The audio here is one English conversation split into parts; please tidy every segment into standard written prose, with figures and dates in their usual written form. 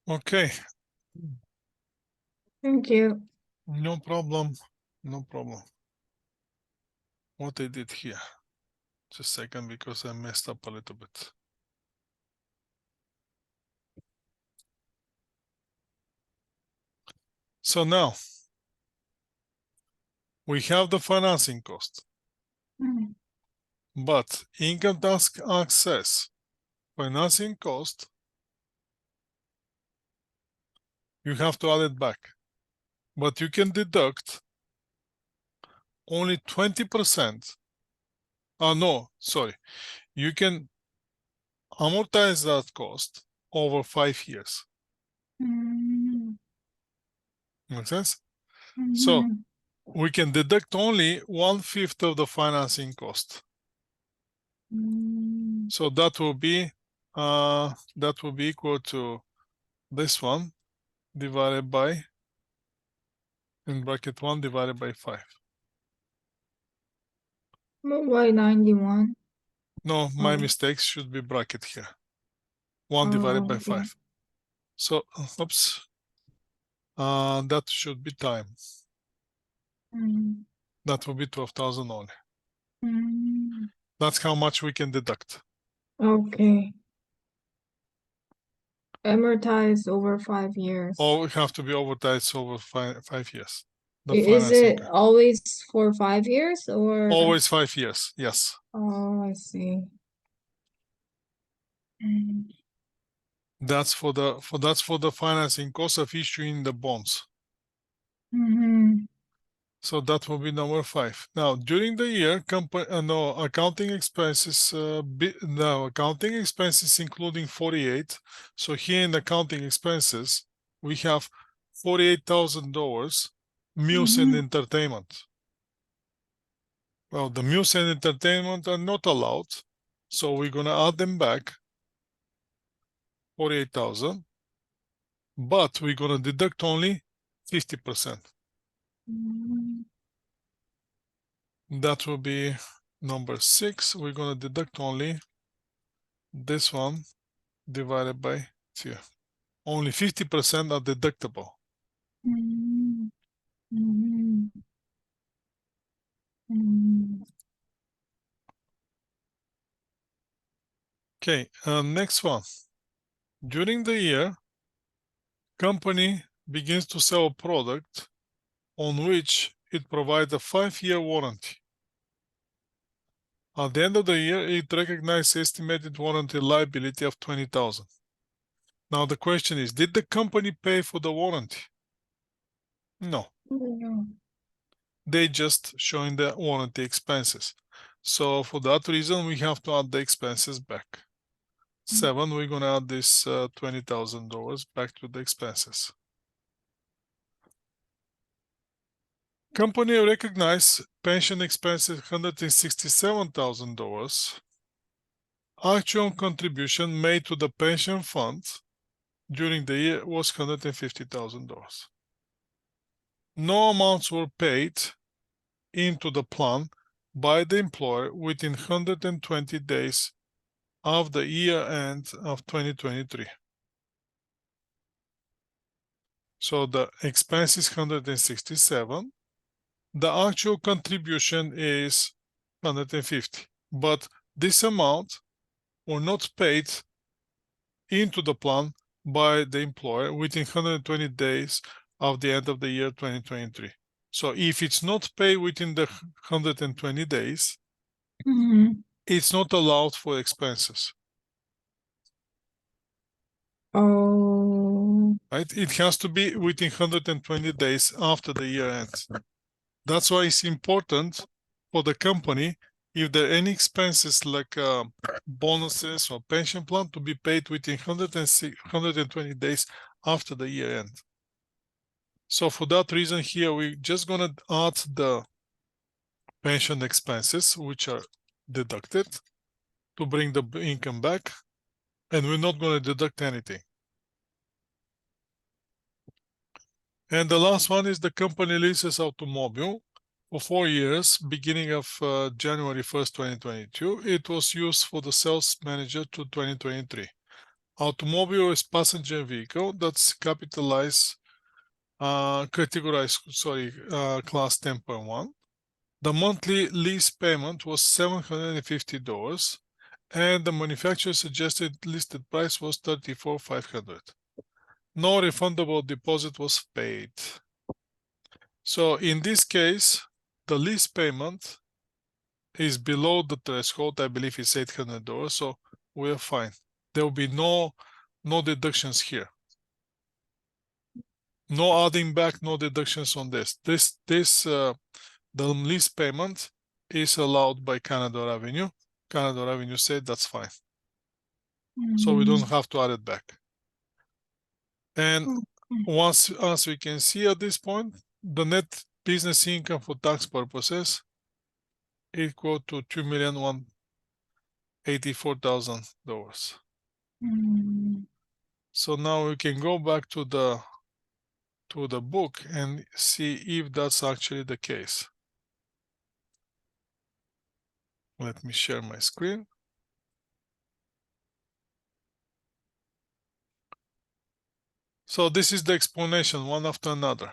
Okay, Thank you. no problem. No problem. What I did here. Just a second because I messed up a little bit. So now we have the financing cost, Mm. but income tax access financing cost, you have to add it back. But you can deduct only 20%. Oh, no, sorry. You can amortize that cost over 5 years. Mm. Make sense? So Mhm. we can deduct only 1/5 of the financing cost. Mm. So that will be equal to this one divided by, in bracket 1 divided by 5. But why 91? No, my Oh, mistakes should be bracket here. 1 divided by okay. 5. So, oops. That should be time. Mm. That will be 12,000 only. Mm. That's how much we can deduct. Okay. Amortized over 5 years. Or we have to be amortized over 5 years. The Is financing it always for 5 years or? always 5 years. Yes. Oh, I see. Mm. That's for the financing cost of issuing the bonds. Mhm. So that will be number 5. Now, during the year, accounting expenses, accounting expenses including 48. So here in accounting expenses, we have $48,000 meals and Mhm. entertainment. Well, the meals and entertainment are not allowed, so we're gonna add them back, 48,000, but we're gonna deduct only 50%. Mhm. That will be number 6. We're gonna deduct only this one divided by 2. Only 50% are deductible. Mhm. Mhm. Mhm. Okay, next one. During the year, company begins to sell a product on which it provides a 5-year warranty. At the end of the year, it recognized estimated warranty liability of 20,000. Now the question is, did the company pay for the warranty? No, Yeah. they just showing the warranty expenses. So for that reason, we have to add the expenses back. 7, we're gonna add this $20,000 back to the expenses. Company recognized pension expenses $167,000. Actual contribution made to the pension fund during the year was $150,000. No amounts were paid into the plan by the employer within 120 days of the year end of 2023. So the expense is 167. The actual contribution is 150. But this amount were not paid into the plan by the employer within 120 days of the end of the year 2023. So if it's not paid within the 120 days, Mhm. it's not allowed for expenses. Oh. Right? It has to be within 120 days after the year ends. That's why it's important for the company, if there are any expenses like bonuses or pension plan, to be paid within 120 days after the year end. So for that reason here, we're just gonna add the pension expenses, which are deducted, to bring the income back, and we're not gonna deduct anything. And the last one is the company leases automobile for 4 years, beginning of January 1st, 2022. It was used for the sales manager to 2023. Automobile is passenger vehicle that's capitalized, categorized, sorry, class 10.1. The monthly lease payment was $750, and the manufacturer suggested listed price was $34,500. No refundable deposit was paid. So in this case, the lease payment is below the threshold. I believe it's $800, so we're fine. There will be no deductions here. No adding back, no deductions on this. The lease payment is allowed by Canada Revenue. Canada Revenue said that's fine. So we don't have to add it back. And once, as we can see at this point, the net business income for tax purposes equal to $2,184,000. So now we can go back to the book and see if that's actually the case. Let me share my screen. So this is the explanation, one after another.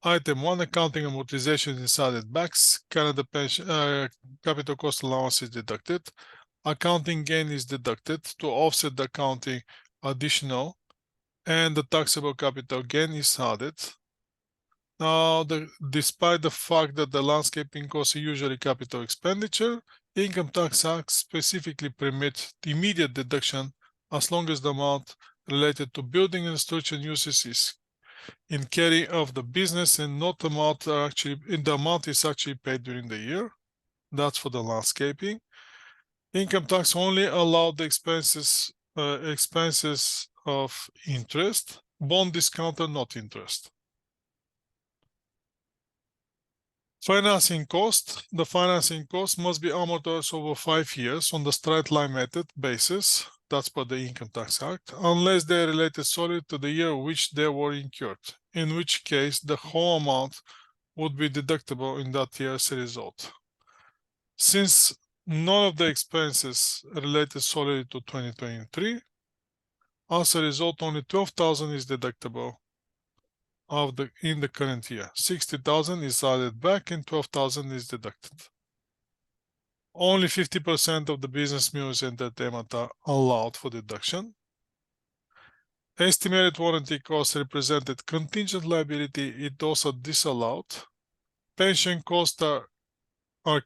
Item 1, accounting amortization is added back. Canada pension, capital cost allowance is deducted. Accounting gain is deducted to offset the accounting additional, and the taxable capital gain is added. Now, despite the fact that the landscaping costs are usually capital expenditure, Income Tax Act specifically permits immediate deduction as long as the amount related to building and structure uses is in carry of the business and not the amount is actually paid during the year. That's for the landscaping. Income tax only allowed the expenses of interest, bond discounted, not interest. Financing cost. The financing cost must be amortized over 5 years on the straight line method basis. That's per the Income Tax Act, unless they are related solely to the year which they were incurred, in which case the whole amount would be deductible in that year as a result. Since none of the expenses related solely to 2023, as a result, only $12,000 is deductible in the current year. $60,000 is added back and $12,000 is deducted. Only 50% of the business meals and entertainment are allowed for deduction. Estimated warranty costs represented contingent liability, it also disallowed. Pension costs are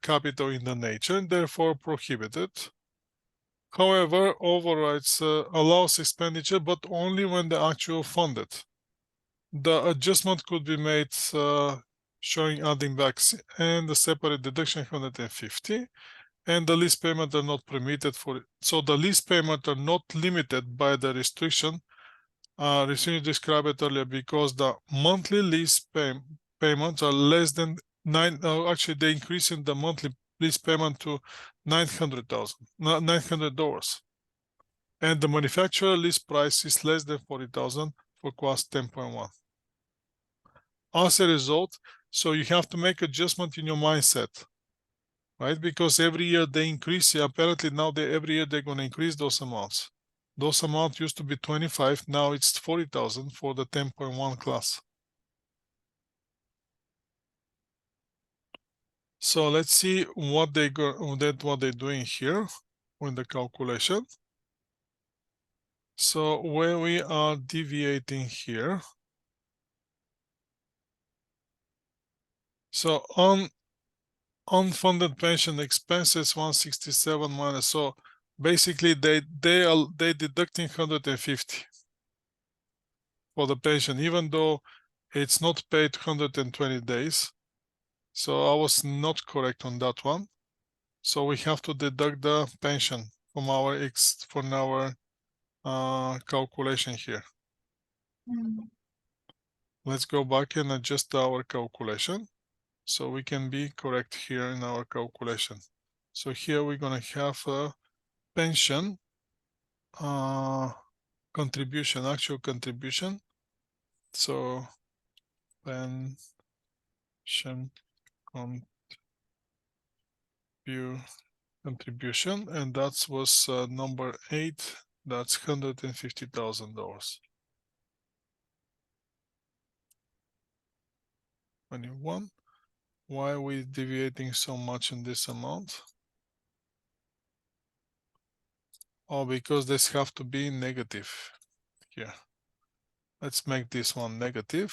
capital in the nature and therefore prohibited. However, overrides allows expenditure, but only when the actual funded. The adjustment could be made showing adding back and the separate deduction 150, and the lease payment are not permitted for it. So the lease payment are not limited by the restriction described it earlier, because the monthly lease payments are less than actually they increase in the monthly lease payment to $900, and the manufacturer lease price is less than $40,000 for class 10.1. As a result, so you have to make adjustment in your mindset, right? Because every year they increase. Apparently now every year they're going to increase those amounts. Those amounts used to be 25, now it's 40,000 for the 10.1 class. So let's see what they're doing here with the calculation. So where we are deviating here. So unfunded pension expenses 167 minus. So basically they deducting 150 for the pension, even though it's not paid 120 days. So I was not correct on that one. So we have to deduct the pension from our calculation here. Let's go back and adjust our calculation so we can be correct here in our calculation. So here we're gonna have a pension contribution, actual contribution. So pension contribution, and that was number 8 That's $150,000. 21. Why are we deviating so much in this amount? Oh, because this have to be negative here. Let's make this one negative.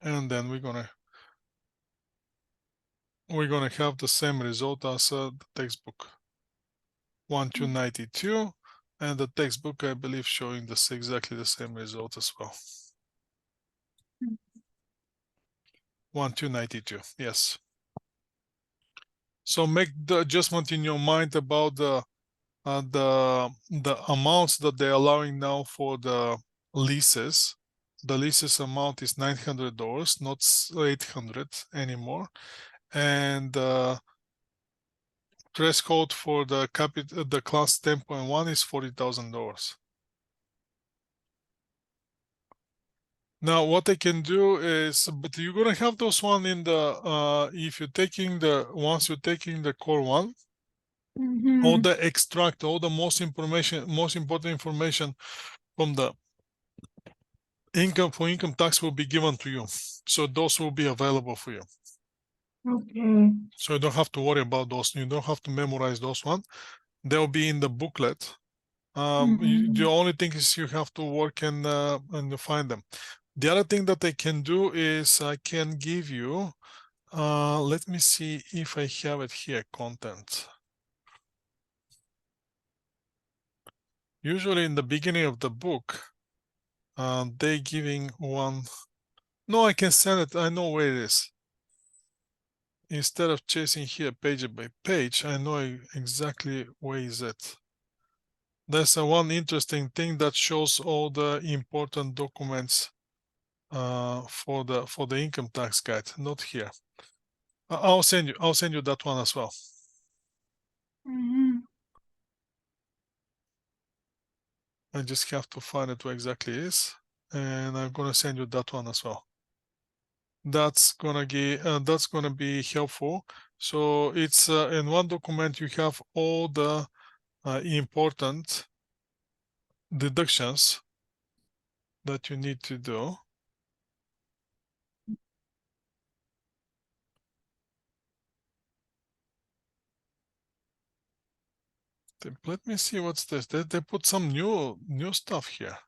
And then we're gonna have the same result as the textbook. 1292, and the textbook, I believe, showing this exactly the same result as well. 1292, yes. So make the adjustment in your mind about the amounts that they're allowing now for the leases. The leases amount is $900, not $800 anymore, and dress code for the class 10.1 is $40,000. Now what I can do is, but you're gonna have those one in the if you're taking once you're taking the core one, all the extract, all the most important information from the income tax will be given to you. So those will be available for you. Okay. So you don't have to worry about those. You don't have to memorize those one. They'll be in the booklet. The only thing is you have to work and find them. The other thing that I can do is I can give you, let me see if I have it here, content. Usually in the beginning of the book, they giving one. No, I can send it. I know where it is. Instead of chasing here page by page, I know exactly where is it. There's one interesting thing that shows all the important documents for the income tax guide. Not here. I'll send you that one as well. I just have to find it where exactly it is, and I'm gonna send you that one as well. That's gonna be helpful. So it's in one document you have all the important deductions that you need to do. Let me see what's this. They put some new stuff here.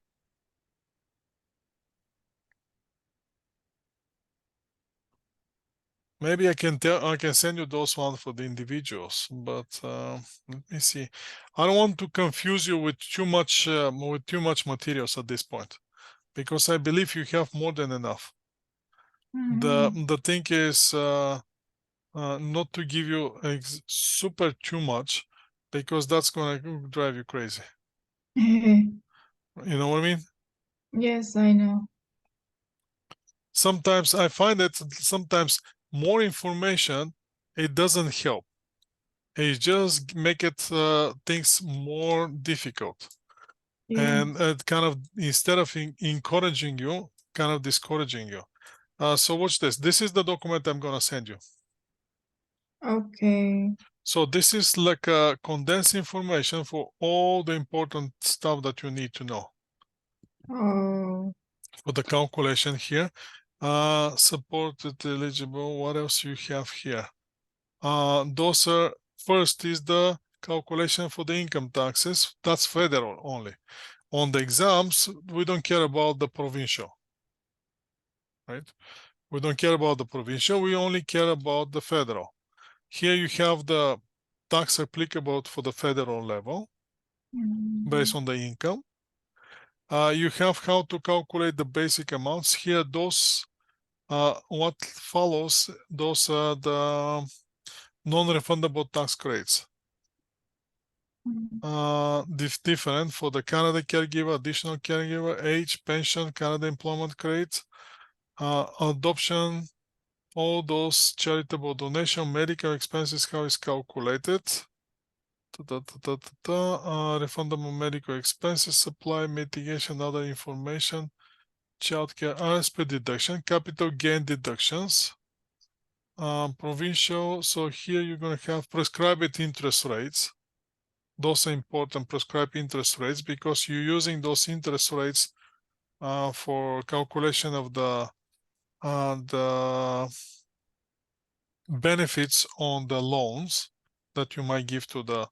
Maybe I can send you those ones for the individuals, but let me see. I don't want to confuse you with too much materials at this point, because I believe you have more than enough. The thing is not to give you super too much, because that's gonna drive you crazy. You know what I mean? Yes, I know. Sometimes I find that sometimes more information, it doesn't help. It just make it things more difficult. And it kind of, instead of encouraging you, kind of discouraging you. So watch this. This is the document I'm gonna send you. Okay. So this is like a condensed information for all the important stuff that you need to know. Oh. For the calculation here, supported eligible. What else you have here? Those are, first is the calculation for the income taxes. That's federal only. On the exams, we don't care about the provincial, right? We don't care about the provincial. We only care about the federal. Here you have the tax applicable for the federal level based on the income. You have how to calculate the basic amounts. Here, those what follows, those are the non-refundable tax credits. Different for the Canada caregiver, additional caregiver, age, pension, Canada employment credit, adoption, all those charitable donation, medical expenses, how is calculated. Refundable medical expenses, supply mitigation, other information, childcare, RSP deduction, capital gain deductions, provincial. So here you're going to have prescribed interest rates. Those are important prescribed interest rates because you're using those interest rates for calculation of the benefits on the loans that you might give to the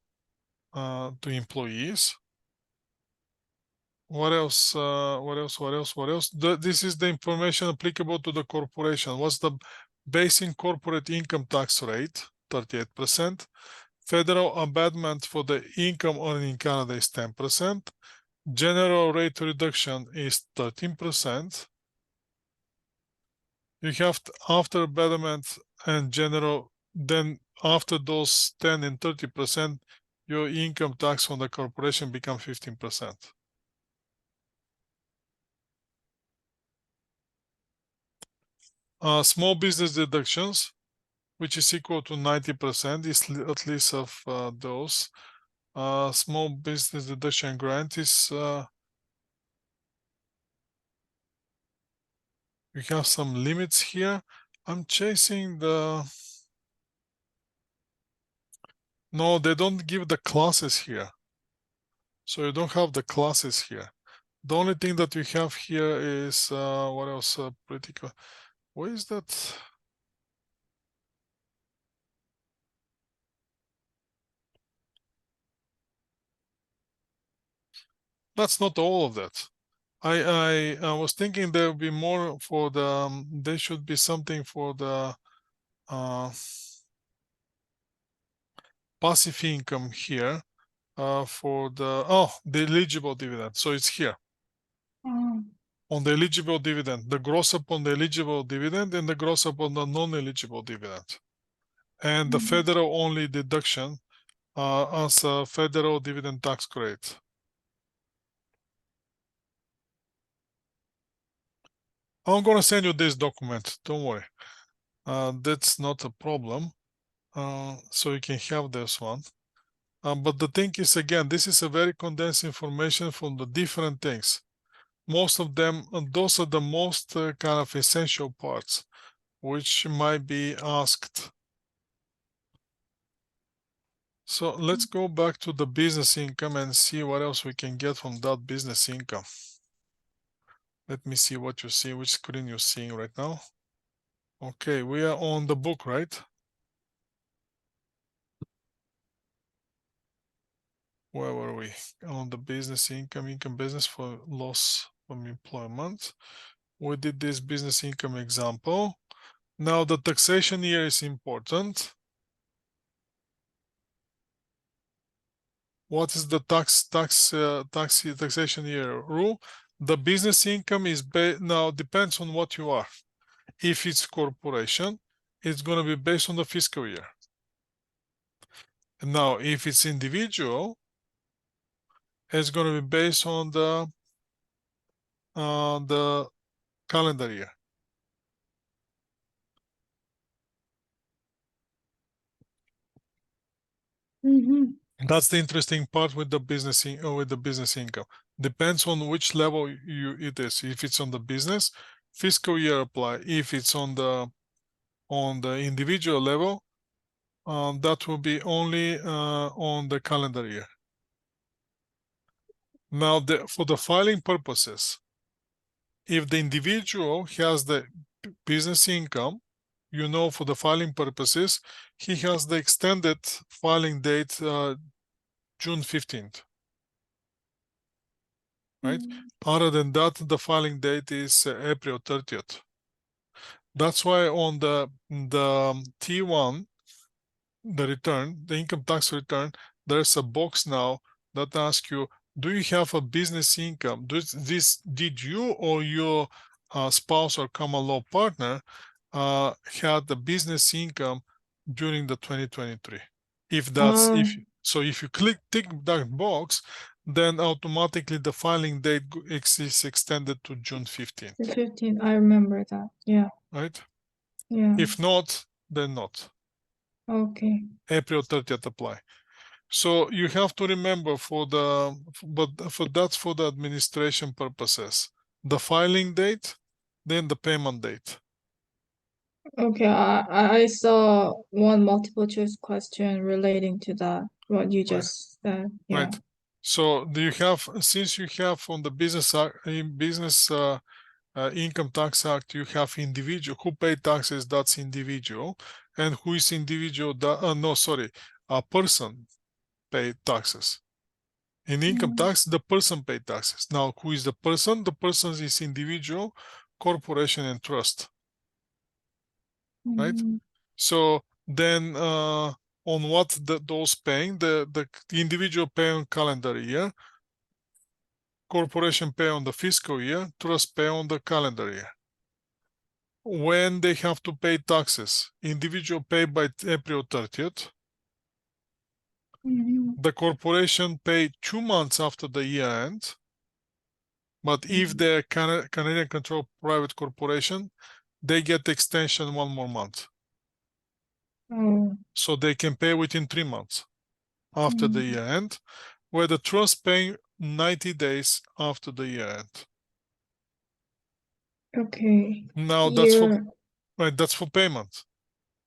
to employees. What else? What else? This is the information applicable to the corporation. What's the basic corporate income tax rate? 38%. Federal abatement for the income earned in Canada is 10%. General rate reduction is 13%. You have after abatement and general, then after those 10 and 30%, your income tax on the corporation become 15%. Small business deductions, which is equal to 90%, is at least of those. Small business deduction grant is we have some limits here. I'm chasing the. No, they don't give the classes here. So you don't have the classes here. The only thing that you have here is what else? Political. Where is that? That's not all of that. I was thinking there would be more for the. There should be something for the passive income here. For the the eligible dividend. So it's here. On the eligible dividend, the gross up on the eligible dividend and the gross up on the non-eligible dividend. And the federal only deduction as a federal dividend tax credit. I'm going to send you this document. Don't worry. That's not a problem. So you can have this one. But the thing is, again, this is a very condensed information from the different things. Most of them, those are the most kind of essential parts, which might be asked. So let's go back to the business income and see what else we can get from that business income. Let me see what you see, which screen you're seeing right now. Okay, we are on the book, right? Where were we? On the business income business for loss from employment. We did this business income example. Now the taxation year is important. What is the taxation year rule? The business income is now depends on what you are. If it's corporation, it's going to be based on the fiscal year. And now, if it's individual, it's going to be based on the calendar year. That's the interesting part with the business income. Depends on which level it is. If it's on the business, fiscal year apply. If it's on the individual level, that will be only on the calendar year. Now, for the filing purposes, if the individual has the business income, you know, for the filing purposes, he has the extended filing date June 15th. Right? Other than that, the filing date is April 30th. That's why on the T1, the return, the income tax return, there's a box now that asks you, do you have a business income? Did you or your spouse or common law partner had the business income during the 2023? If that's if you tick that box, then automatically the filing date is extended to June 15th. The 15th, I remember that. Yeah. Right? Yeah. If not, then not. Okay. April 30th apply. So you have to remember that's for the administration purposes. The filing date, then the payment date. Okay, I saw one multiple choice question relating to that. what you just said. Yeah. Right. So do you have, since you have on the business income tax act, you have individual who pay taxes, that's individual, and who is individual that no, sorry, a person pay taxes. In income tax, the person pay taxes. Now, who is the person? The person is individual, corporation, and trust. Right. Mhm. So then on what those paying, the individual pay on calendar year, corporation pay on the fiscal year, trust pay on the calendar year. When they have to pay taxes, individual pay by April 30th, Mhm. the corporation pay 2 months after the year end, but if they're Canadian controlled private corporation, they get extension 1 more month. Oh. So they can pay within 3 months after the Mhm. year end, where the trust paying 90 days after the year end. Okay. Now Year. that's for payment.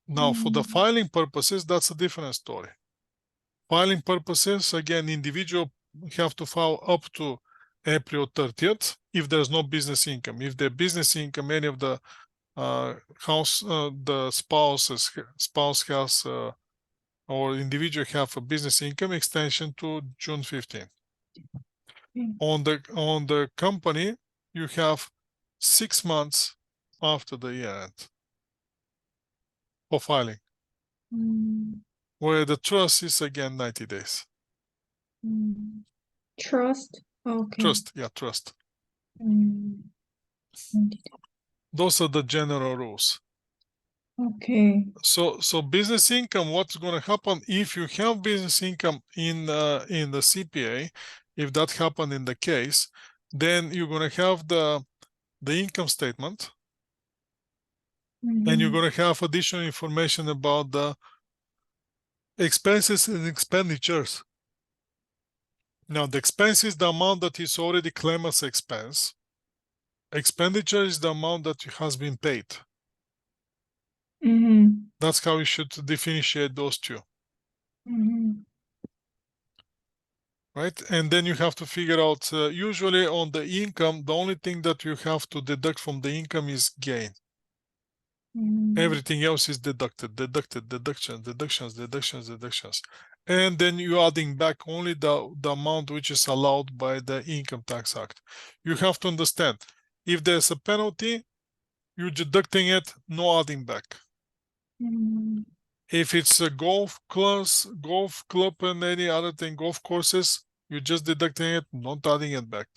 Now for the filing purposes, that's a different story. Filing purposes, again, individual have to file up to April 30th if there's no business income. If their business income, any of the the spouse has or individual have a business income, extension to June 15th. Mm. On the company, you have 6 months after the year end for filing, Mm. where the trust is again 90 days. Mm. Trust. Okay. Trust. Mm. Those are the general rules. Okay. So business income, what's going to happen if you have business income in the CPA, if that happened in the case, then you're going to have the income statement, and you're Mhm. going to have additional information about the expenses and expenditures. Now, the expense is the amount that is already claimed as expense. Expenditure is the amount that has been paid. Mhm. That's how you should differentiate those two. Mhm. Right? And then you have to figure out, usually on the income, the only thing that you have to deduct from the income is gain. Mhm. Everything else is deductions. And then you're adding back only the amount which is allowed by the Income Tax Act. You have to understand, if there's a penalty, you're deducting it, no adding back. Mhm. If it's a golf club and any other thing, golf courses, you're just deducting it, not adding it back.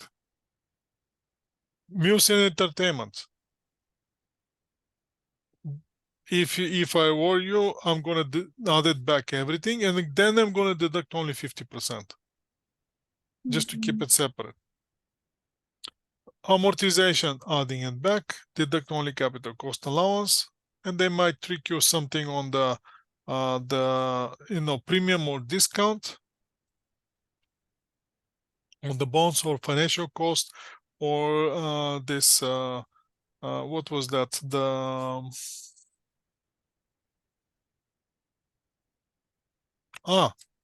Music and entertainment. If I were you, I'm gonna add it back everything, and then I'm gonna deduct only 50%, just to keep it separate. Amortization, adding it back, deduct only capital cost allowance, and they might trick you something on the premium or discount on the bonds or financial cost, or this what was that,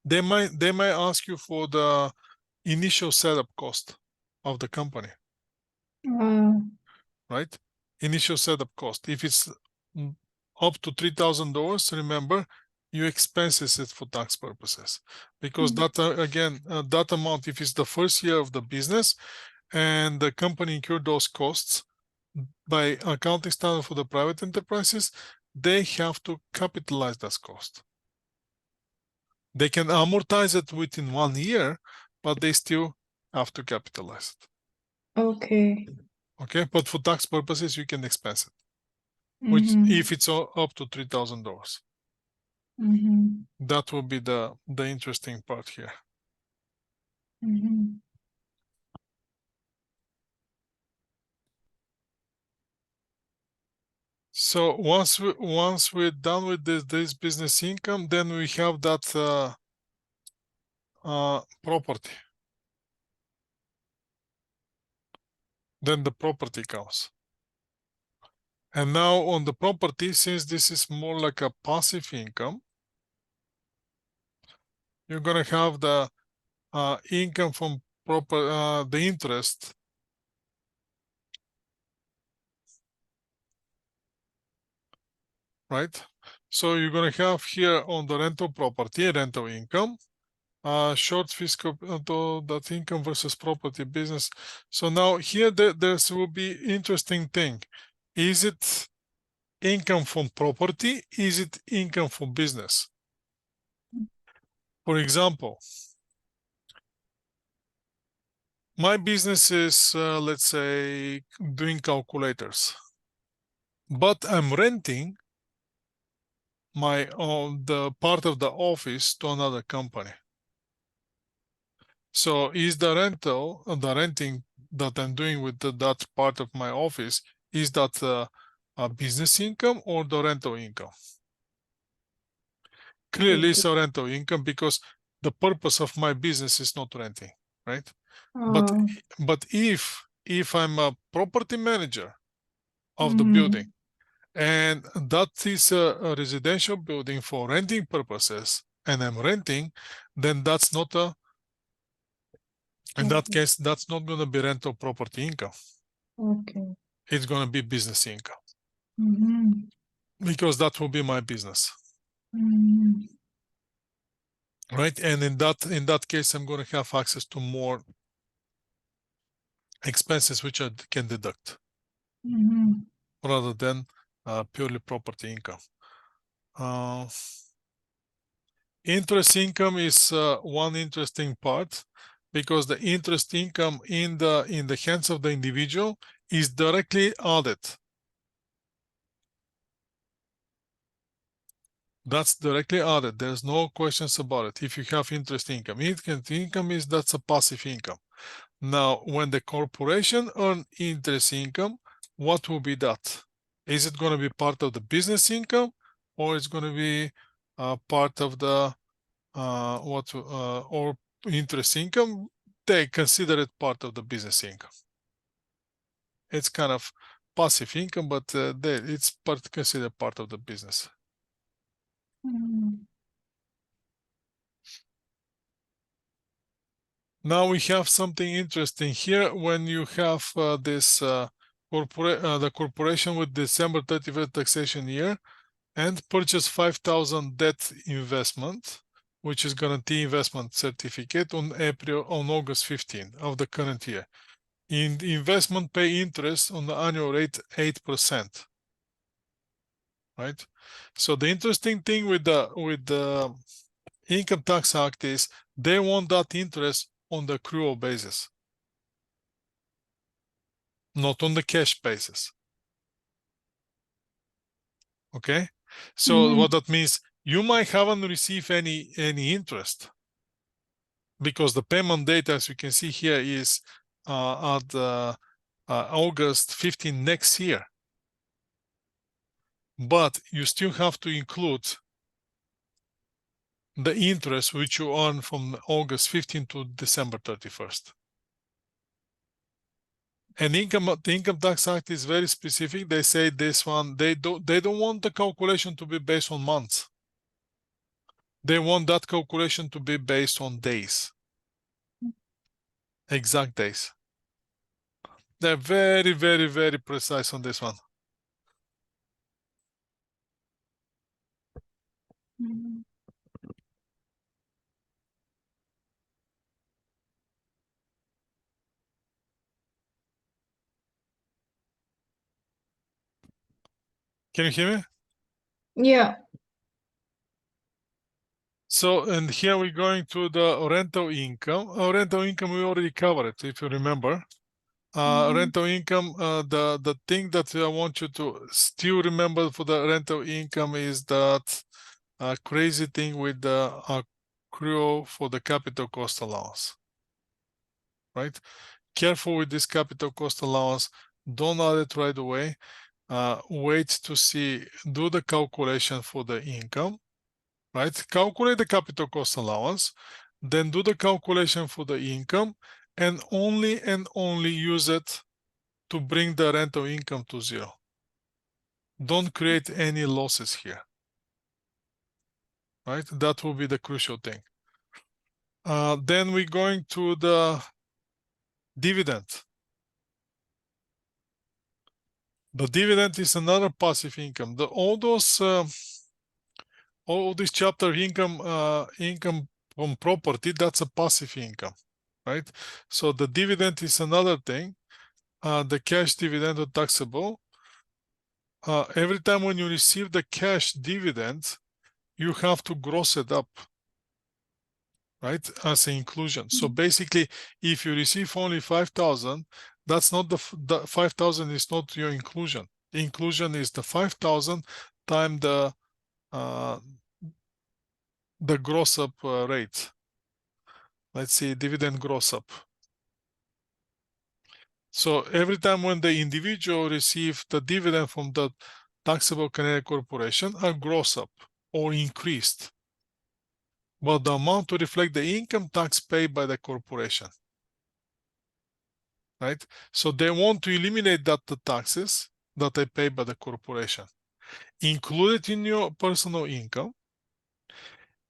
they might ask you for the initial setup cost of the company, Wow. right? Initial setup cost. If it's up to $3,000, remember, you expenses it for tax purposes, because that again, that amount, if it's the first year of the business and the company incurred those costs, by accounting standard for the private enterprises, they have to capitalize that cost. They can amortize it within 1 year, but they still have to capitalize it. Okay. Okay, but for tax purposes, you can expense it, which Mhm. if it's up to $3,000. Mhm. That will be the interesting part here. Mhm. So once we're done with this business income, then we have that property. Then the property comes. And now on the property, since this is more like a passive income, you're gonna have the income from the interest. Right? So you're gonna have here on the rental property, rental income, short fiscal that income versus property business. So now here there will be interesting thing. Is it income from property? Is it income from business? For example, my business is let's say doing calculators, but I'm renting my the part of the office to another company. So is the renting that I'm doing with that part of my office, is that a business income or the rental income? Clearly it's a rental income because the purpose of my business is not renting, right? But if I'm a property manager of the building and that is a residential building for renting purposes and I'm renting, then that's not a in that case, that's not going to be rental property income. Okay. It's going to be business income Mm-hmm. because that will be my business, Mm-hmm. right? And in that case, I'm going to have access to more expenses which I can deduct Mm-hmm. rather than purely property income. Interest income is one interesting part because the interest income in the hands of the individual is directly added. That's directly added. There's no questions about it. If you have interest income, that's a passive income. Now, when the corporation earn interest income, what will be that? Is it going to be part of the business income, or it's going to be part of the or interest income? They consider it part of the business income. It's kind of passive income, but it's considered part of the business. Now we have something interesting here. When you have the corporation with December 31st taxation year and purchase 5,000 debt investment, which is guarantee investment certificate on August 15 of the current year. In the investment pay interest on the annual rate 8%. Right? So the interesting thing with the Income Tax Act is they want that interest on the accrual basis, not on the cash basis. Okay, so what that means, you might haven't received any interest because the payment date, as you can see here, is at August 15 next year, but you still have to include the interest which you earn from August 15 to December 31st. And the Income Tax Act is very specific. They say this one, they don't want the calculation to be based on months. They want that calculation to be based on days. Exact days. They're very, very, very precise on this one. Can you hear me? Yeah. So, and here we're going to the rental income. Rental income, we already covered it, if you remember. Rental income, the thing that I want you to still remember for the rental income is that crazy thing with the accrual for the capital cost allowance, right? Careful with this capital cost allowance. Don't add it right away. Wait to see, do the calculation for the income, right? Calculate the capital cost allowance, then do the calculation for the income, and only use it to bring the rental income to zero. Don't create any losses here, right? That will be the crucial thing. Then we're going to the dividend. The dividend is another passive income. All this chapter income from property, that's a passive income, right? So the dividend is another thing. The cash dividend or taxable. Every time when you receive the cash dividend, you have to gross it up, right, as an inclusion. So basically, if you receive only 5,000, that's not the 5,000 is not your inclusion. The inclusion is the 5,000 times the gross up rate. Let's see, dividend gross up. So every time when the individual receives the dividend from the taxable Canadian corporation, are gross up or increased, well, the amount to reflect the income tax paid by the corporation, right? So they want to eliminate the taxes that they pay by the corporation, include it in your personal income,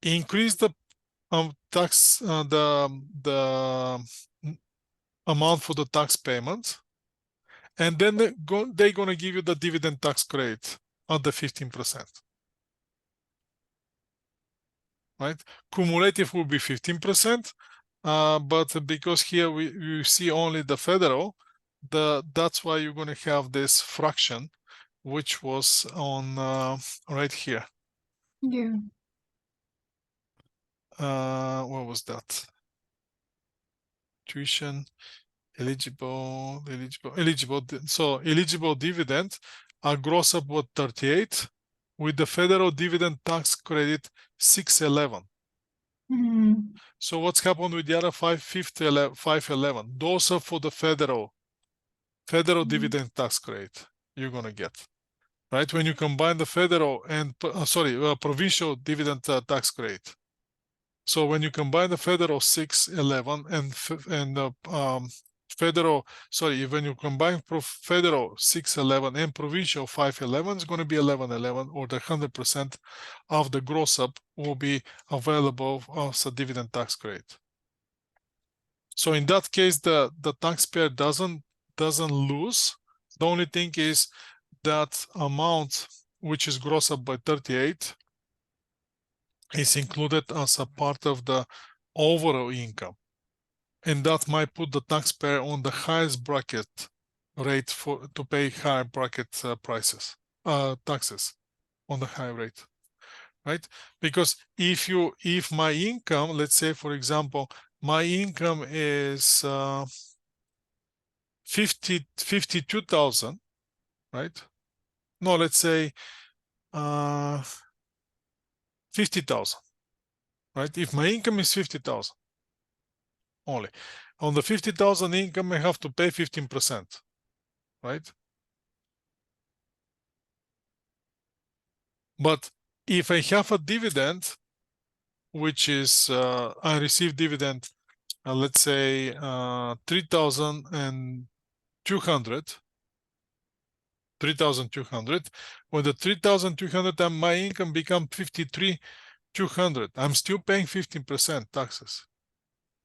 increase the tax, the amount for the tax payments, and then they're gonna give you the dividend tax credit at the 15%. Right? Cumulative will be 15%, but because here we see only the federal, that's why you're going to have this fraction, which was on right here. Yeah. What was that? Tuition, eligible. So eligible dividend, gross up with 38, with the federal dividend tax credit 611. Mhm. So what's happened with the other 511? Those are for the federal dividend tax credit you're gonna get, right? When you combine the federal and provincial dividend tax credit. So when you combine the federal 611 and federal, when you combine federal 611 and provincial 511, it's going to be 1111, or the 100% of the gross up will be available as a dividend tax credit. So in that case, the taxpayer doesn't lose. The only thing is that amount, which is gross up by 38, is included as a part of the overall income, and that might put the taxpayer on the highest bracket rate to pay higher bracket taxes on the high rate, right? Because if my income, let's say for example, my income is 52,000, right? No, let's say 50,000, right? If my income is 50,000 only, on the 50,000 income, I have to pay 15%, right? But if I have a dividend, which is I receive dividend, let's say 3,200. When the 3,200 and my income become 53,200, I'm still paying 15% taxes.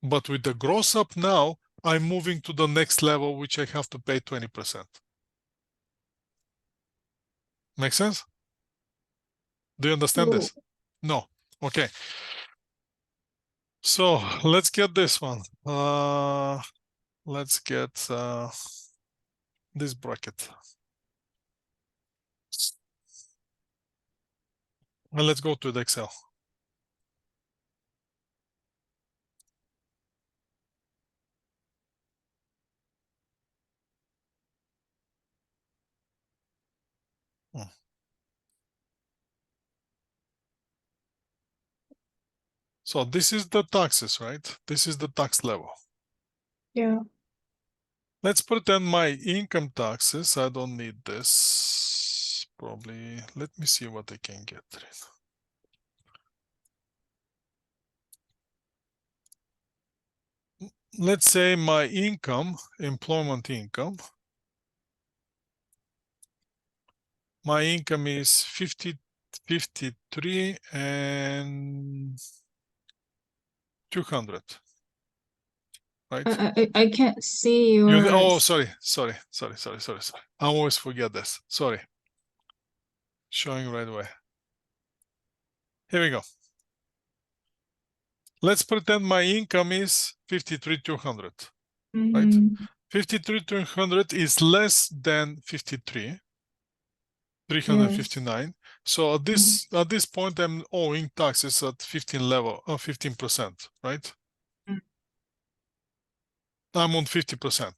But with the gross up now, I'm moving to the next level, which I have to pay 20%. Make sense? Do you understand this? No. Okay. So let's get this one. Let's get this bracket. And let's go to the Excel. So this is the taxes, right? This is the tax level. Yeah. Let's pretend my income taxes. I don't need this. Probably. Let me see what I can get. Let's say my income, employment income. My income is 53 and 200, right? I can't see You, oh, yours. sorry. I always forget this. Sorry. Showing right away. Here we go. Let's pretend my income is 53,200, right? Mm-hmm. 53,200 is less than 53,359. So at this point, I'm owing taxes at 15%, right? Mm. I'm on 50%.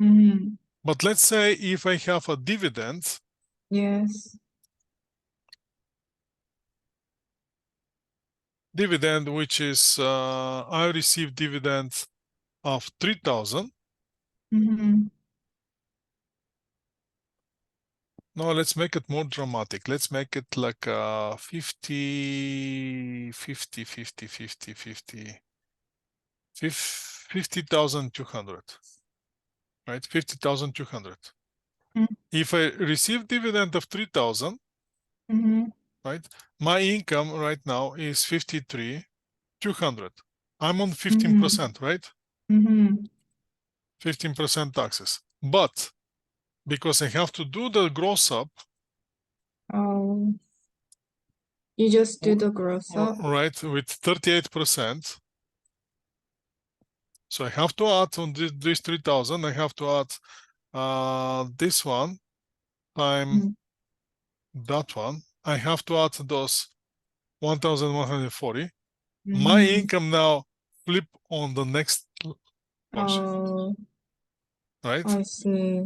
Mm-hmm. But let's say if I have a dividend, Yes. which is I receive dividends of 3,000. Mm-hmm. No, let's make it more dramatic. Let's make it like 50, 50, 50, 50, 50, 50,200, right? 50,200. Mm. If I receive dividend of 3,000, Mm-hmm. right? My income right now is 53,200. I'm on Mm-hmm. 15%, right? Mm-hmm. 15% taxes. But because I have to do the gross up, Oh, you just do the gross up. right, with 38%. So I have to add on this 3,000, I have to add this one time Mm. that one. I have to add those 1,140. My Mm-hmm. income now flip on the next portion, Oh, right? I see.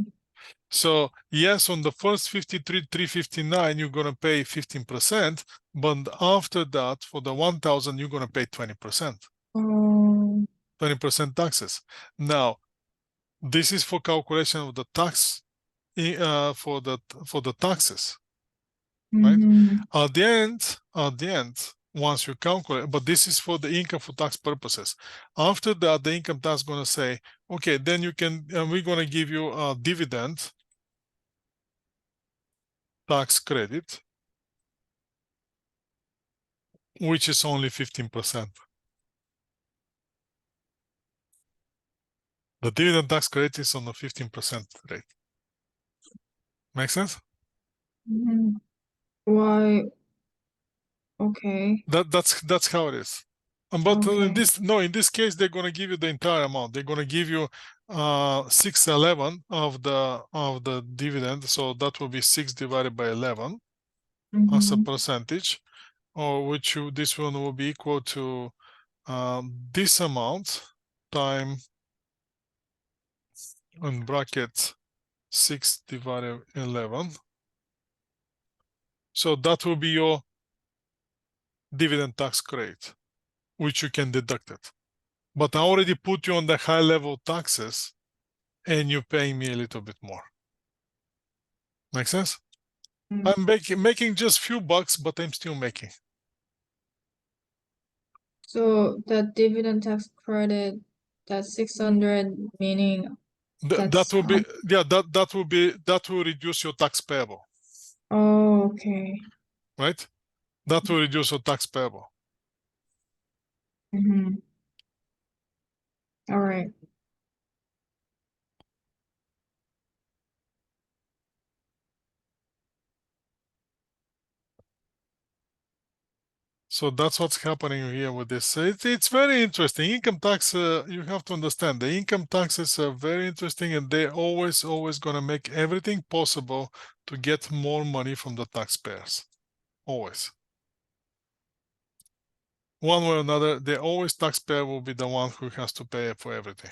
So yes, on the first 53,359, you're gonna pay 15%, but after that, for the 1,000, you're gonna pay 20%. Oh. 20% taxes. Now, this is for calculation of the tax for the taxes, right? Mm-hmm. At the end, once you calculate, but this is for the income for tax purposes. After that, the income tax gonna say, okay, then you can, we're gonna give you a dividend tax credit, which is only 15%. The dividend tax credit is on the 15% rate. Make sense? Mm-hmm. Why? Okay. That's how it is. But Okay. in this case, they're gonna give you the entire amount. They're gonna give you 6/11 of the dividend, so that will be 6 divided by 11 as a Mm-hmm. percentage, or this one will be equal to this amount time in bracket 6 divided 11. So that will be your dividend tax credit, which you can deduct it. But I already put you on the high level taxes and you're paying me a little bit more. Make sense? Mm. I'm making just few bucks, but I'm still making. So the dividend tax credit, that's 600, meaning That that's will be, yeah, that will reduce your tax payable, oh, okay. right? That will reduce your tax payable. Mm-hmm. All right. So that's what's happening here with this. It's very interesting. Income tax, you have to understand, the income taxes are very interesting, and they're always going to make everything possible to get more money from the taxpayers. Always. One way or another, taxpayer will be the one who has to pay for everything.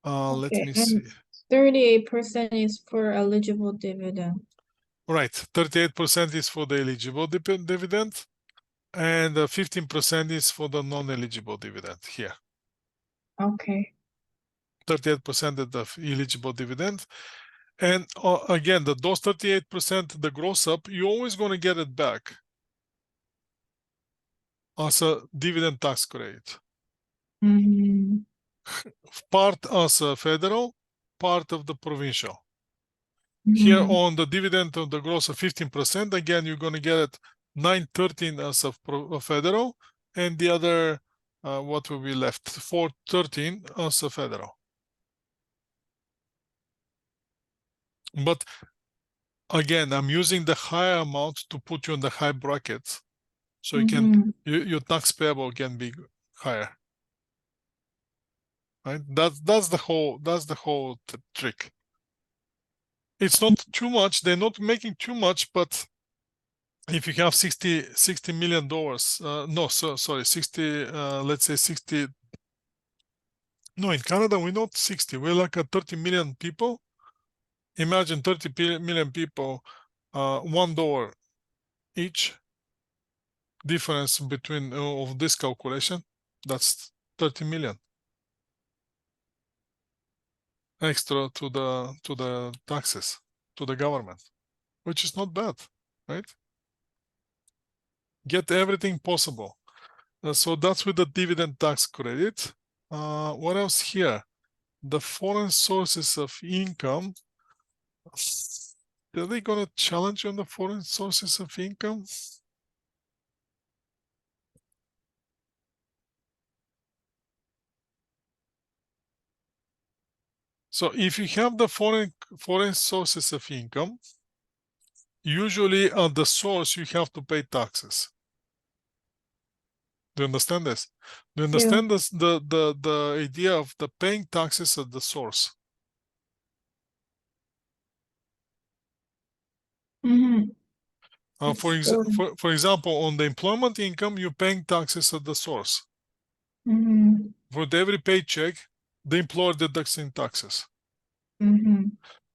Let Okay. me And see. 38% is for eligible dividend. Right, 38% is for the eligible dividend, and 15% is for the non-eligible dividend here. Okay. 38% is the eligible dividend. And again, those 38%, the gross up, you're always going to get it back as a dividend tax credit. Mm-hmm. Part as a federal, part of the provincial. Here Mm-hmm. on the dividend of the gross of 15%, again, you're going to get it 913 as a federal, and the other what will be left? 413 as a federal. But again, I'm using the higher amount to put you in the high bracket, so you can your tax payable can be higher. Right? That's the whole trick. It's not too much. They're not making too much, but if you have $60 million, no, sorry, 60, let's say 60. No, in Canada we're not 60. We're like a 30 million people. Imagine 30 million people, $1 each difference between of this calculation. That's 30 million extra to the taxes to the government, which is not bad, right? Get everything possible. So that's with the dividend tax credit. What else here? The foreign sources of income. Are they gonna challenge on the foreign sources of income? So if you have the foreign sources of income, usually at the source you have to pay taxes. Do you understand this? Do you understand this? The idea of the paying taxes at the source? For example, on the employment income, you're paying taxes at the source. For every paycheck, the employer deducts in taxes.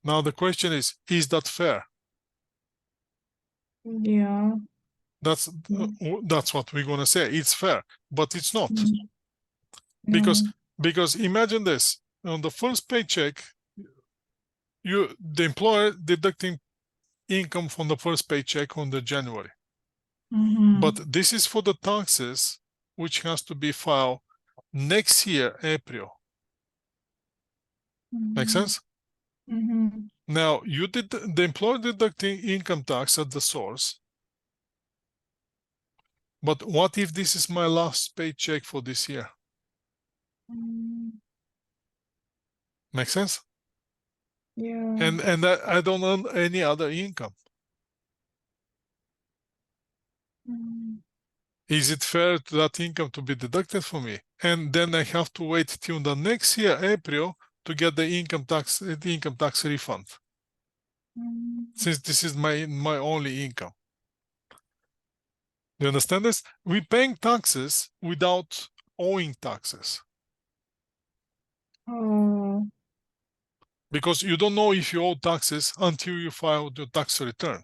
Now the question is that fair? Yeah. That's what we're gonna say. It's fair, but it's not. Because imagine this: on the first paycheck, the employer deducting income from the first paycheck on the January. But this is for the taxes which has to be filed next year, April. Make sense? Now you did the employer deducting income tax at the source. But what if this is my last paycheck for this year? Make sense? Yeah. And I don't earn any other income. Is it fair to that income to be deducted for me? And then I have to wait till the next year, April, to get the income tax refund. Since this is my only income. Do you understand this? We're paying taxes without owing taxes. Because you don't know if you owe taxes until you file your tax return.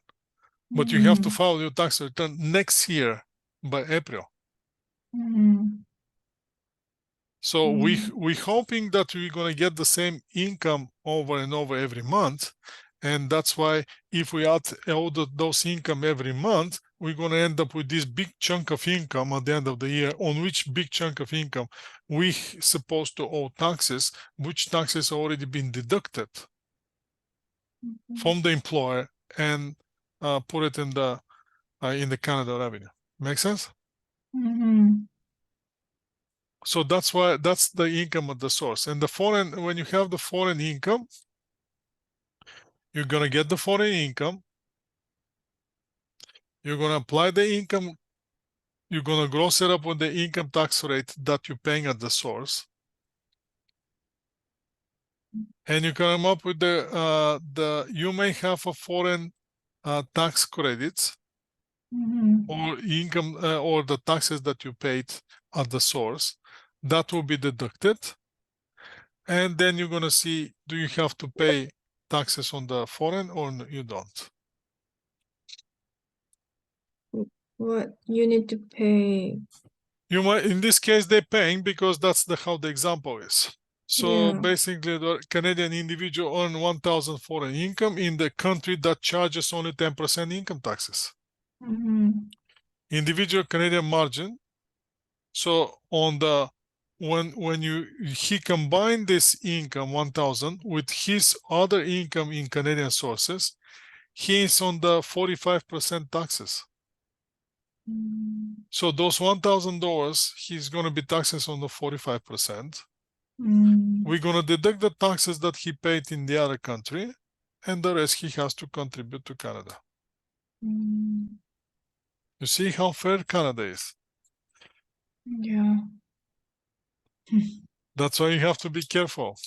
But you have to file your tax return next year by April. So we're hoping that we're going to get the same income over and over every month. And that's why if we add all those income every month, we're going to end up with this big chunk of income at the end of the year, on which big chunk of income we're supposed to owe taxes, which taxes already been deducted from the employer and put it in the Canada revenue. Make sense? So that's why that's the income at the source. And the foreign, when you have the foreign income, you're gonna get the foreign income. You're gonna apply the income. You're gonna gross it up with the income tax rate that you're paying at the source, and you come up with you may have a foreign tax credits or income or the taxes that you paid at the source that will be deducted, and then you're gonna see, do you have to pay taxes on the foreign or you don't? What you need to pay? You might, in this case, they're paying because that's how the example is. So basically, the Canadian individual earn 1,000 foreign income in the country that charges only 10% income taxes. Individual Canadian margin. So on the when he combined this income 1,000 with his other income in Canadian sources, he is on the 45% taxes. So those $1,000, he's going to be taxes on the 45%. Mm. We're going to deduct the taxes that he paid in the other country, and the rest he has to contribute to Canada. Mm. You see how fair Canada is. Yeah. That's why you have to be careful.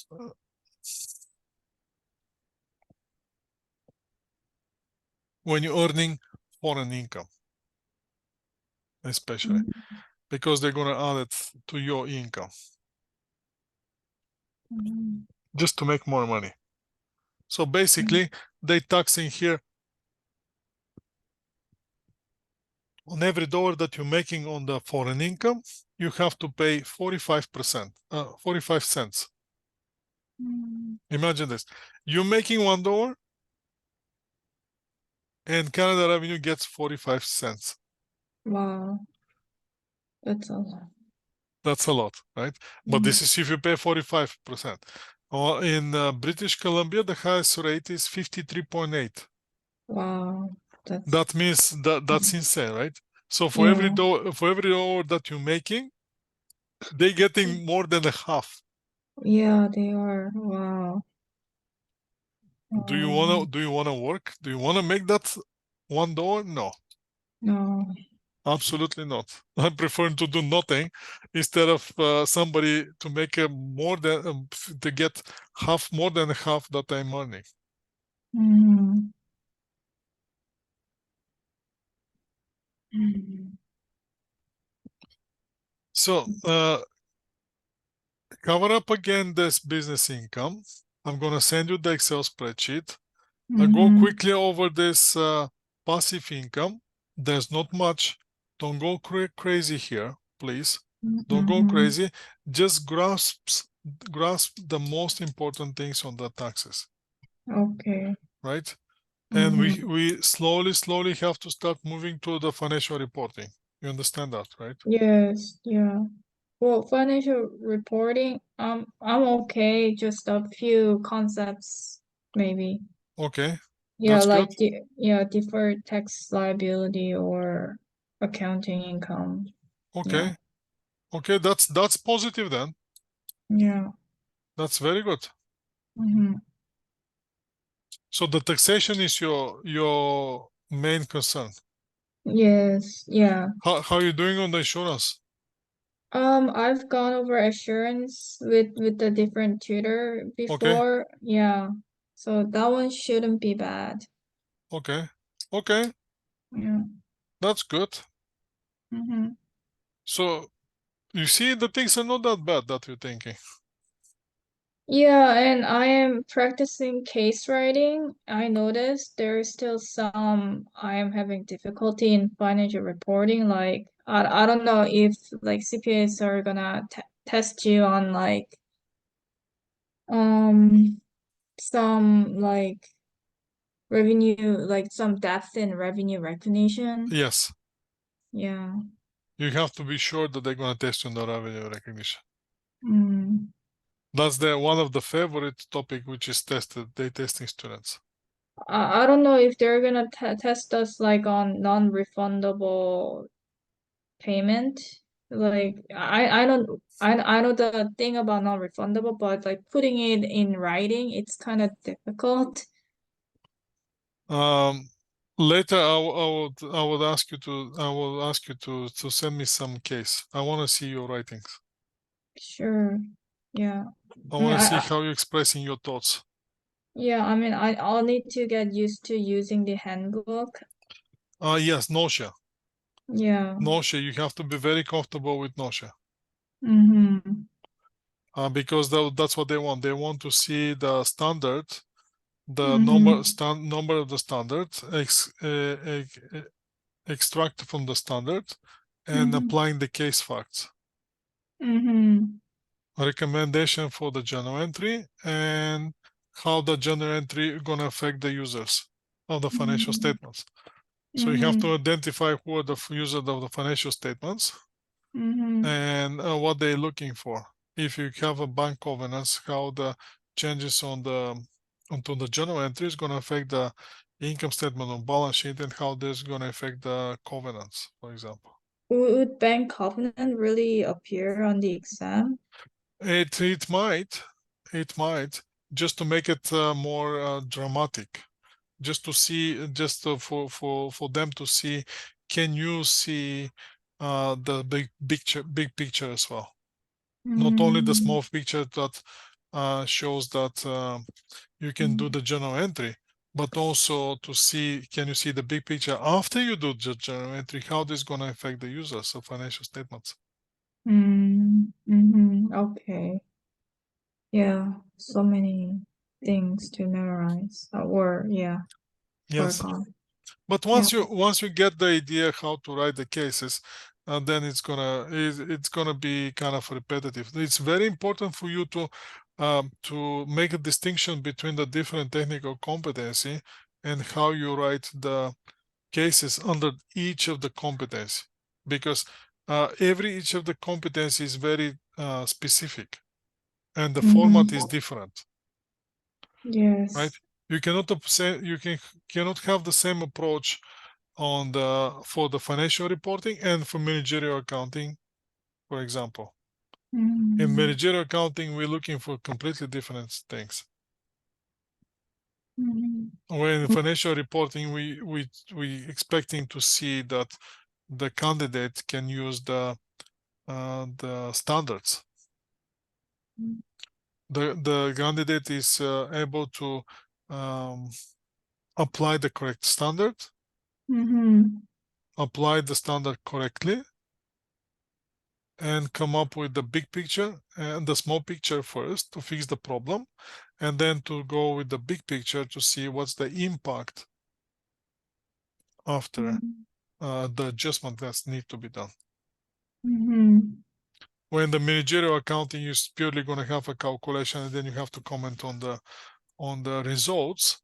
When you're earning foreign income, especially, because they're going to add it to your income just to make more money. So basically, they tax in here on every dollar that you're making on the foreign income, you have to pay 45%, 45 cents. Imagine this. You're making $1 and Canada Revenue gets 45 cents. Wow. That's a lot. That's a lot, right? But this is if you pay 45%. In British Columbia, the highest rate is 53.8. Wow. That means that's insane, right? So for Yeah. every dollar that you're making, they're getting more than a half. Yeah, they are. Wow. Do you wanna work? Do you wanna make that $1? No, No. absolutely not. I prefer to do nothing instead of somebody to make a more than to get more than half that I'm earning. Mm. Mm. So cover up again this business income. I'm gonna send you the Excel spreadsheet. I go quickly over this passive income. There's not much. Don't go crazy here, please. Don't go crazy. Just grasp the most important things on the taxes, Okay. right? And we slowly have to start moving to the financial reporting. You understand that, right? Yes, yeah. Well, financial reporting, I'm okay, just a few concepts maybe. Okay, Yeah, that's like good. deferred tax liability or accounting income. Yeah. Okay, okay, that's positive then. Yeah. That's very good. Mm-hmm. So the taxation is your main concern. Yes, yeah. How are you doing on the insurance? I've gone over assurance with the different tutor Okay, before. Yeah. So that one shouldn't be bad. okay, okay, Yeah. that's good. Mm-hmm. So you see, the things are not that bad that you're thinking. Yeah, and I am practicing case writing. I noticed there's still some I am having difficulty in financial reporting. Like I don't know if like CPAs are gonna test you on like some like revenue, like some depth in revenue recognition. Yes, Yeah. you have to be sure that they're gonna test you on the revenue recognition. Mm. That's the one of the favorite topic which is tested. They testing students. I don't know if they're gonna test us like on non-refundable payment. Like I know the thing about non-refundable, but like putting it in writing, it's kind of difficult. Later I will ask you to send me some case. I want to see your writings. Sure. Yeah. I I mean, want to see how you're expressing your thoughts. yeah, I mean, I'll need to get used to using the handbook. Yes, nausea. Yeah. Nausea. You have to be very comfortable with nausea. Mm-hmm. Because that's what they want. They want to see the standard, the Mm-hmm. number of the standard, extract from the standard, and Mm-hmm. applying the case facts. Mm-hmm. Recommendation for the journal entry and how the journal entry gonna affect the users of the financial statements. So you have Mm-hmm. to identify who are the users of the financial statements Mm-hmm. and what they're looking for. If you have a bank covenants, how the changes on the onto the journal entry is going to affect the income statement or balance sheet and how this is going to affect the covenants, for example. Would bank covenant really appear on the exam? It might, just to make it more dramatic, just to see, just for them to see, can you see the big picture as well? Not only the small picture that shows that you can do the journal entry, but also to see, can you see the big picture after you do the journal entry, how this is going to affect the users of financial statements. Okay. Yeah, so many things to memorize or Yes. work on. But once you get the idea how to write the cases, then it's gonna be kind of repetitive. It's very important for you to make a distinction between the different technical competency and how you write the cases under each of the competency, because each of the competency is very specific, and the format is different. Yes. Right? You cannot cannot have the same approach for the financial reporting and for managerial accounting, for example. In managerial accounting, we're looking for completely different things. When in financial reporting, we expecting to see that the candidate can use the standards. The candidate is able to apply the correct standard, apply the standard correctly, and come up with the big picture and the small picture first to fix the problem, and then to go with the big picture to see what's the impact after the adjustment that needs to be done. When the managerial accounting is purely going to have a calculation, and then you have to comment on the results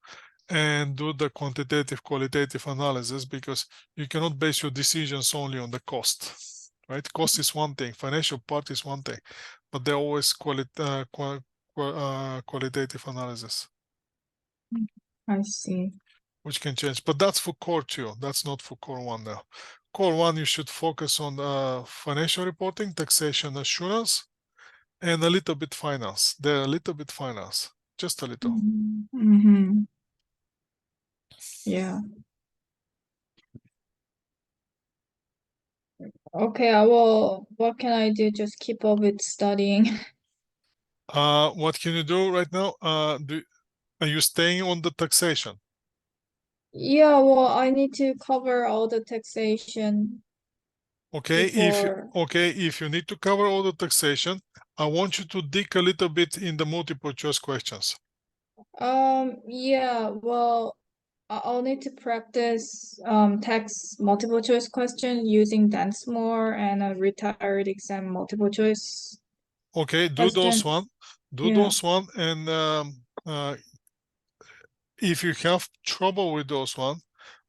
and do the quantitative qualitative analysis, because you cannot base your decisions only on the cost. Right? Cost is one thing, financial part is one thing, but they're always qualitative analysis. I see. Which can change, but that's for core 2. That's not for core 1 now. Core 1, you should focus on financial reporting, taxation, assurance, and a little bit finance. They're a little bit finance, just a little. Yeah. Okay, what can I do? Just keep up with studying. What can you do right now? Are you staying on the taxation? Yeah, well, I need to cover all the taxation Okay, before. if you need to cover all the taxation, I want you to dig a little bit in the multiple choice questions. Yeah, well, I'll need to practice tax multiple choice question using Densmore and a retired exam multiple choice. Okay, do those question. one. Do Yeah. those one, and if you have trouble with those one,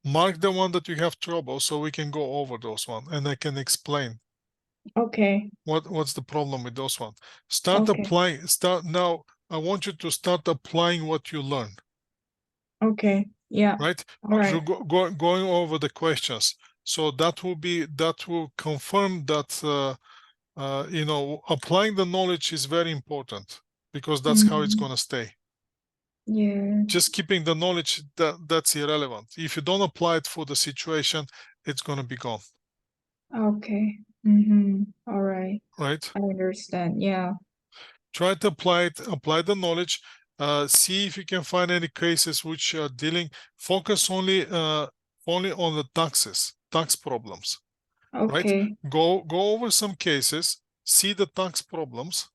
mark the one that you have trouble so we can go over those one and I can explain Okay. what's the problem with those one. Start Okay. applying. Now. I want you to start applying what you learn. Okay. Yeah. Right? All right. Going over the questions. So that will confirm that applying the knowledge is very important, because that's how it's going to stay. Yeah. Just keeping the knowledge, that's irrelevant. If you don't apply it for the situation, it's going to be gone. Okay. All right. Right? I understand. Yeah. Try to apply the knowledge. See if you can find any cases which are focus only on the tax problems. Okay. Right? Go over some cases, see the tax problems,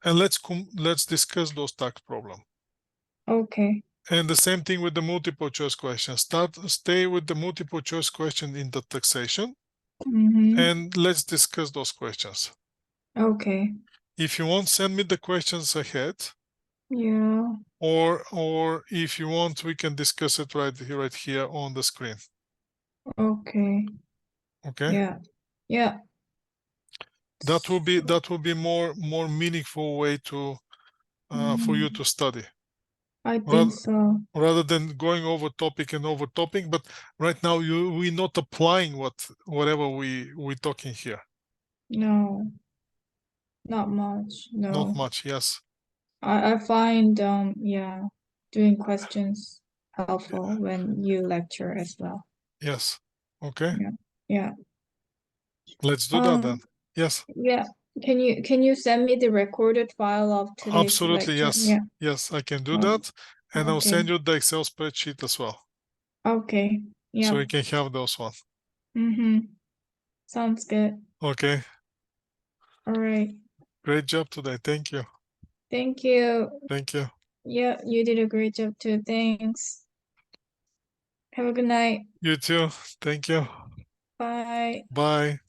and let's discuss those tax problems. Okay. And the same thing with the multiple choice question. Stay with the multiple choice question in the taxation, and let's discuss those questions. Okay. If you want, send me the questions ahead. Yeah. Or if you want, we can discuss it right here on the screen. Okay. Okay. Yeah. Yeah. That will be more meaningful way to for you to study. I Well, think so. rather than going over topic and over topic, but right now we're not applying whatever we're talking here. No, not much. Not No. much, yes. I find yeah, doing questions helpful when you lecture as well. Yes. Okay. Yeah. Yeah. Let's do that then. Um Yes. yeah. Can you send me the recorded file of today's Absolutely, lecture? yes. Yeah. Yes, I can do Oh, that. And I'll okay. send you the Excel spreadsheet as well. Okay. So Yeah. you can have those one. Mm-hmm. Sounds good. Okay. All right. Great job today. Thank you. Thank you. Thank you. Yeah, you did a great job too. Thanks. Have a good night. You too. Thank you. Bye. Bye.